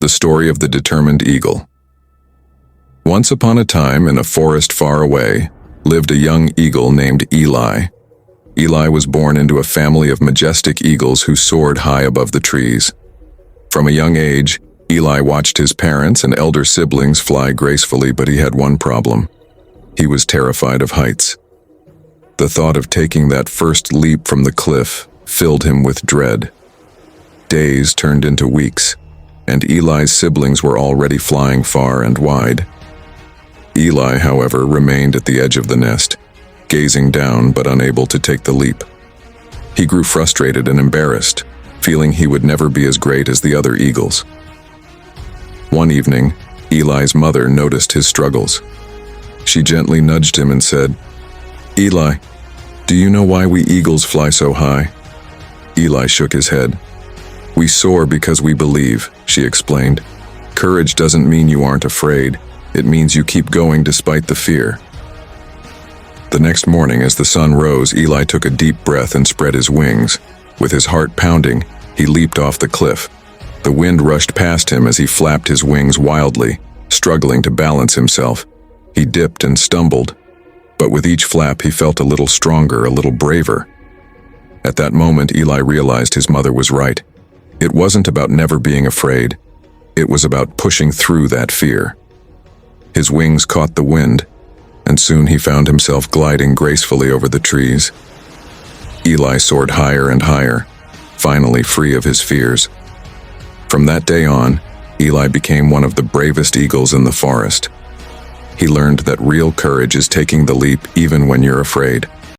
The story of the determined eagle. Once upon a time, in a forest far away, lived a young eagle named Eli. Eli was born into a family of majestic eagles who soared high above the trees. From a young age, Eli watched his parents and elder siblings fly gracefully, but he had one problem. He was terrified of heights. The thought of taking that first leap from the cliff filled him with dread. Days turned into weeks, and Eli's siblings were already flying far and wide. Eli, however, remained at the edge of the nest, gazing down but unable to take the leap. He grew frustrated and embarrassed, feeling he would never be as great as the other eagles. One evening, Eli's mother noticed his struggles. She gently nudged him and said, "Eli, do you know why we eagles fly so high?" Eli shook his head. "We soar because we believe," she explained. "Courage doesn't mean you aren't afraid. It means you keep going despite the fear." The next morning, as the sun rose, Eli took a deep breath and spread his wings. With his heart pounding, he leaped off the cliff. The wind rushed past him as he flapped his wings wildly, struggling to balance himself. He dipped and stumbled, but with each flap he felt a little stronger, a little braver. At that moment, Eli realized his mother was right. It wasn't about never being afraid. It was about pushing through that fear. His wings caught the wind, and soon he found himself gliding gracefully over the trees. Eli soared higher and higher, finally free of his fears. From that day on, Eli became one of the bravest eagles in the forest. He learned that real courage is taking the leap even when you're afraid.